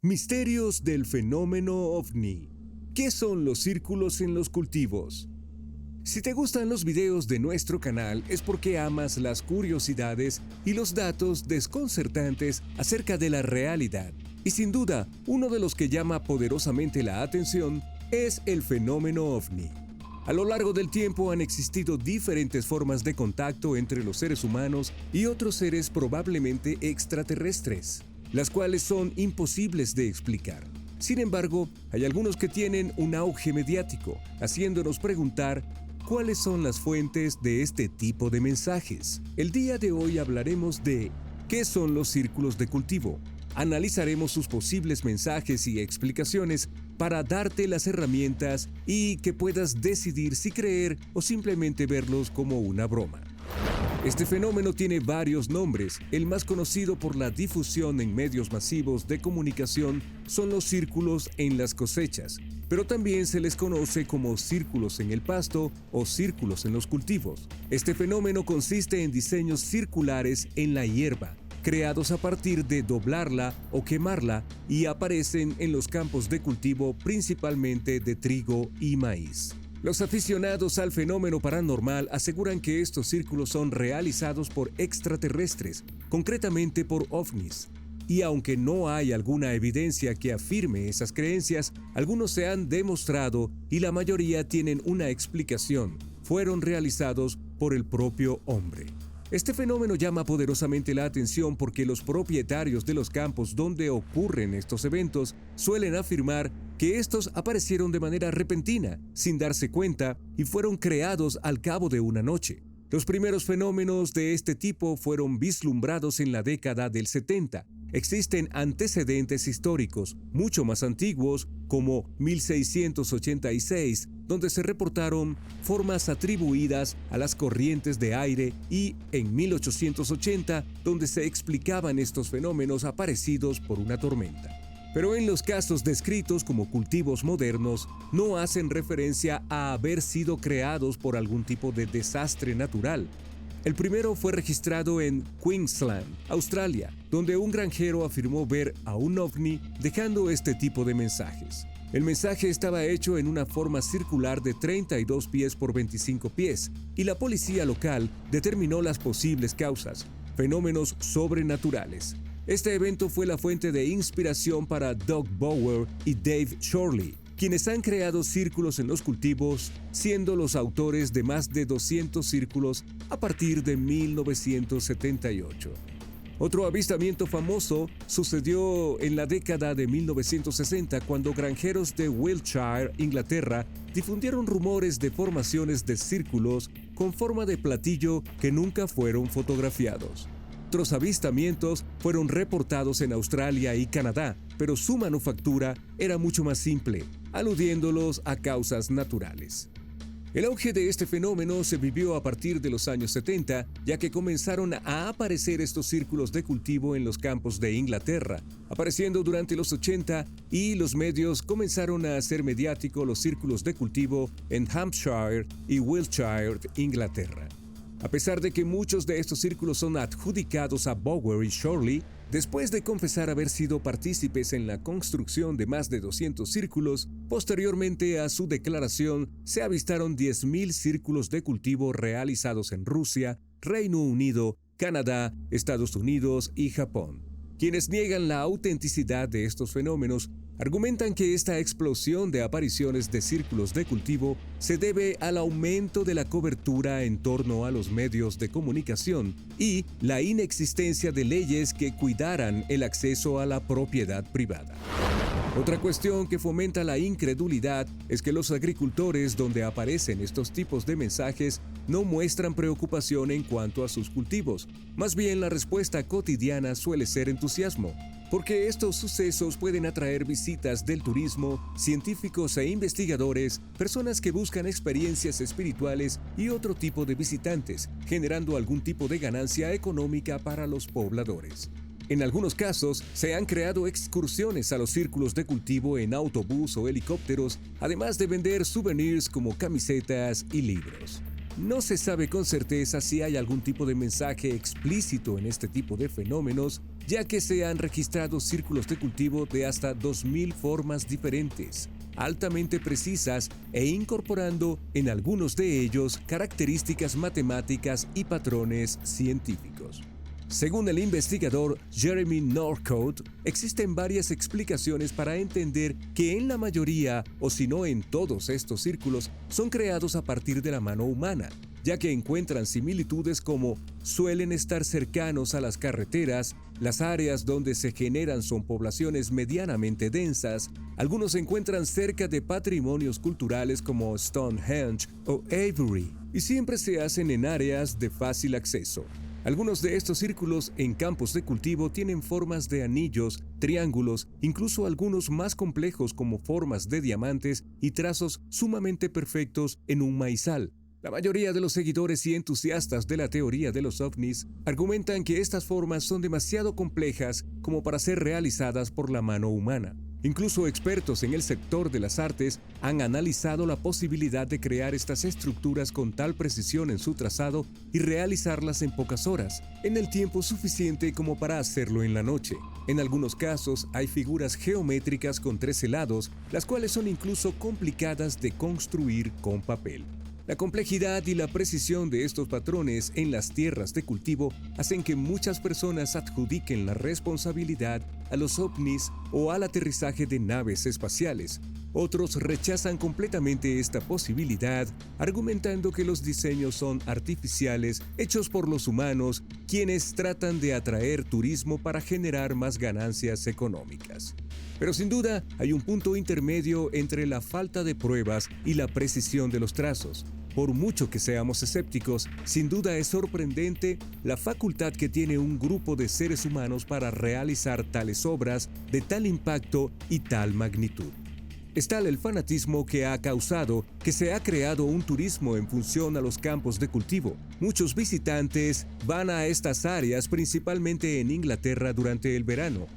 Misterios del fenómeno ovni. ¿Qué son los círculos en los cultivos? Si te gustan los videos de nuestro canal es porque amas las curiosidades y los datos desconcertantes acerca de la realidad. Y sin duda, uno de los que llama poderosamente la atención es el fenómeno ovni. A lo largo del tiempo han existido diferentes formas de contacto entre los seres humanos y otros seres probablemente extraterrestres, las cuales son imposibles de explicar. Sin embargo, hay algunos que tienen un auge mediático, haciéndonos preguntar cuáles son las fuentes de este tipo de mensajes. El día de hoy hablaremos de ¿qué son los círculos de cultivo? Analizaremos sus posibles mensajes y explicaciones para darte las herramientas y que puedas decidir si creer o simplemente verlos como una broma. Este fenómeno tiene varios nombres. El más conocido por la difusión en medios masivos de comunicación son los círculos en las cosechas, pero también se les conoce como círculos en el pasto o círculos en los cultivos. Este fenómeno consiste en diseños circulares en la hierba, creados a partir de doblarla o quemarla, y aparecen en los campos de cultivo principalmente de trigo y maíz. Los aficionados al fenómeno paranormal aseguran que estos círculos son realizados por extraterrestres, concretamente por ovnis. Y aunque no hay alguna evidencia que afirme esas creencias, algunos se han demostrado y la mayoría tienen una explicación. Fueron realizados por el propio hombre. Este fenómeno llama poderosamente la atención porque los propietarios de los campos donde ocurren estos eventos suelen afirmar que estos aparecieron de manera repentina, sin darse cuenta, y fueron creados al cabo de una noche. Los primeros fenómenos de este tipo fueron vislumbrados en la década del 70. Existen antecedentes históricos mucho más antiguos, como 1686, donde se reportaron formas atribuidas a las corrientes de aire, y en 1880, donde se explicaban estos fenómenos aparecidos por una tormenta. Pero en los casos descritos como cultivos modernos, no hacen referencia a haber sido creados por algún tipo de desastre natural. El primero fue registrado en Queensland, Australia, donde un granjero afirmó ver a un ovni dejando este tipo de mensajes. El mensaje estaba hecho en una forma circular de 32 pies por 25 pies, y la policía local determinó las posibles causas: fenómenos sobrenaturales. Este evento fue la fuente de inspiración para Doug Bower y Dave Shorley, quienes han creado círculos en los cultivos, siendo los autores de más de 200 círculos a partir de 1978. Otro avistamiento famoso sucedió en la década de 1960 cuando granjeros de Wiltshire, Inglaterra, difundieron rumores de formaciones de círculos con forma de platillo que nunca fueron fotografiados. Otros avistamientos fueron reportados en Australia y Canadá, pero su manufactura era mucho más simple, aludiéndolos a causas naturales. El auge de este fenómeno se vivió a partir de los años 70, ya que comenzaron a aparecer estos círculos de cultivo en los campos de Inglaterra, apareciendo durante los 80, y los medios comenzaron a hacer mediático los círculos de cultivo en Hampshire y Wiltshire, Inglaterra. A pesar de que muchos de estos círculos son adjudicados a Bower y Shorley, después de confesar haber sido partícipes en la construcción de más de 200 círculos, posteriormente a su declaración se avistaron 10.000 círculos de cultivo realizados en Rusia, Reino Unido, Canadá, Estados Unidos y Japón. Quienes niegan la autenticidad de estos fenómenos argumentan que esta explosión de apariciones de círculos de cultivo se debe al aumento de la cobertura en torno a los medios de comunicación y la inexistencia de leyes que cuidaran el acceso a la propiedad privada. Otra cuestión que fomenta la incredulidad es que los agricultores donde aparecen estos tipos de mensajes no muestran preocupación en cuanto a sus cultivos. Más bien, la respuesta cotidiana suele ser entusiasmo, porque estos sucesos pueden atraer visitas del turismo, científicos e investigadores, personas que buscan experiencias espirituales y otro tipo de visitantes, generando algún tipo de ganancia económica para los pobladores. En algunos casos, se han creado excursiones a los círculos de cultivo en autobús o helicópteros, además de vender souvenirs como camisetas y libros. No se sabe con certeza si hay algún tipo de mensaje explícito en este tipo de fenómenos, ya que se han registrado círculos de cultivo de hasta 2000 formas diferentes, altamente precisas e incorporando en algunos de ellos características matemáticas y patrones científicos. Según el investigador Jeremy Northcote, existen varias explicaciones para entender que en la mayoría, o si no en todos estos círculos, son creados a partir de la mano humana, ya que encuentran similitudes como suelen estar cercanos a las carreteras, las áreas donde se generan son poblaciones medianamente densas, algunos se encuentran cerca de patrimonios culturales como Stonehenge o Avebury, y siempre se hacen en áreas de fácil acceso. Algunos de estos círculos en campos de cultivo tienen formas de anillos, triángulos, incluso algunos más complejos como formas de diamantes y trazos sumamente perfectos en un maizal. La mayoría de los seguidores y entusiastas de la teoría de los ovnis argumentan que estas formas son demasiado complejas como para ser realizadas por la mano humana. Incluso expertos en el sector de las artes han analizado la posibilidad de crear estas estructuras con tal precisión en su trazado y realizarlas en pocas horas, en el tiempo suficiente como para hacerlo en la noche. En algunos casos hay figuras geométricas con 13 lados, las cuales son incluso complicadas de construir con papel. La complejidad y la precisión de estos patrones en las tierras de cultivo hacen que muchas personas adjudiquen la responsabilidad a los ovnis o al aterrizaje de naves espaciales. Otros rechazan completamente esta posibilidad, argumentando que los diseños son artificiales, hechos por los humanos, quienes tratan de atraer turismo para generar más ganancias económicas. Pero sin duda hay un punto intermedio entre la falta de pruebas y la precisión de los trazos. Por mucho que seamos escépticos, sin duda es sorprendente la facultad que tiene un grupo de seres humanos para realizar tales obras de tal impacto y tal magnitud. Es tal el fanatismo que ha causado que se ha creado un turismo en función a los campos de cultivo. Muchos visitantes van a estas áreas principalmente en Inglaterra durante el verano.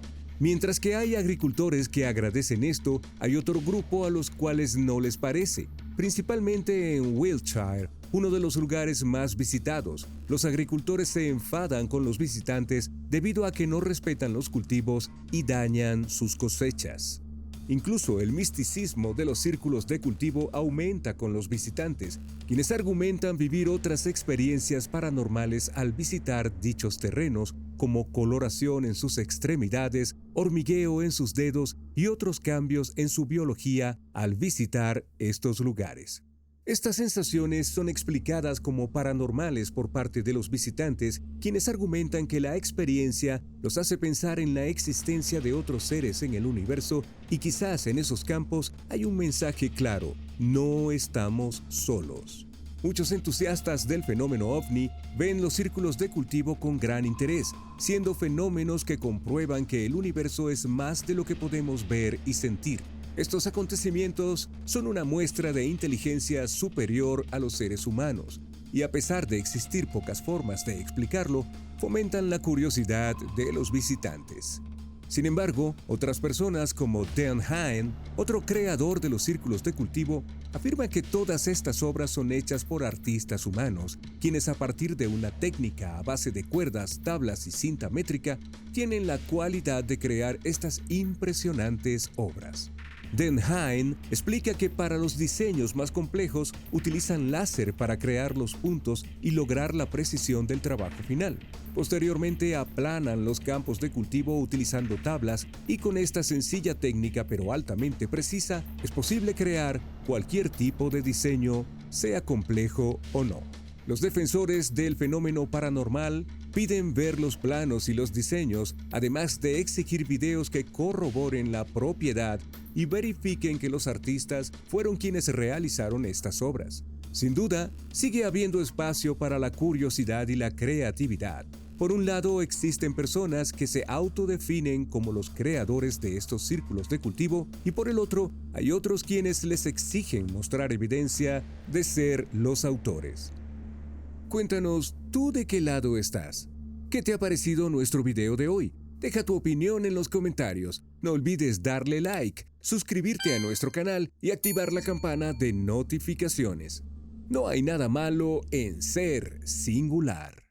Mientras que hay agricultores que agradecen esto, hay otro grupo a los cuales no les parece. Principalmente en Wiltshire, uno de los lugares más visitados, los agricultores se enfadan con los visitantes debido a que no respetan los cultivos y dañan sus cosechas. Incluso el misticismo de los círculos de cultivo aumenta con los visitantes, quienes argumentan vivir otras experiencias paranormales al visitar dichos terrenos, como coloración en sus extremidades, hormigueo en sus dedos y otros cambios en su biología al visitar estos lugares. Estas sensaciones son explicadas como paranormales por parte de los visitantes, quienes argumentan que la experiencia los hace pensar en la existencia de otros seres en el universo y quizás en esos campos hay un mensaje claro: no estamos solos. Muchos entusiastas del fenómeno ovni ven los círculos de cultivo con gran interés, siendo fenómenos que comprueban que el universo es más de lo que podemos ver y sentir. Estos acontecimientos son una muestra de inteligencia superior a los seres humanos, y a pesar de existir pocas formas de explicarlo, fomentan la curiosidad de los visitantes. Sin embargo, otras personas como Dan Hine, otro creador de los círculos de cultivo, afirma que todas estas obras son hechas por artistas humanos, quienes a partir de una técnica a base de cuerdas, tablas y cinta métrica, tienen la cualidad de crear estas impresionantes obras. Dan Hine explica que para los diseños más complejos utilizan láser para crear los puntos y lograr la precisión del trabajo final. Posteriormente aplanan los campos de cultivo utilizando tablas y con esta sencilla técnica pero altamente precisa es posible crear cualquier tipo de diseño, sea complejo o no. Los defensores del fenómeno paranormal piden ver los planos y los diseños, además de exigir videos que corroboren la propiedad y verifiquen que los artistas fueron quienes realizaron estas obras. Sin duda, sigue habiendo espacio para la curiosidad y la creatividad. Por un lado, existen personas que se autodefinen como los creadores de estos círculos de cultivo, y por el otro, hay otros quienes les exigen mostrar evidencia de ser los autores. Cuéntanos, ¿tú de qué lado estás? ¿Qué te ha parecido nuestro video de hoy? Deja tu opinión en los comentarios. No olvides darle like, suscribirte a nuestro canal y activar la campana de notificaciones. No hay nada malo en ser singular.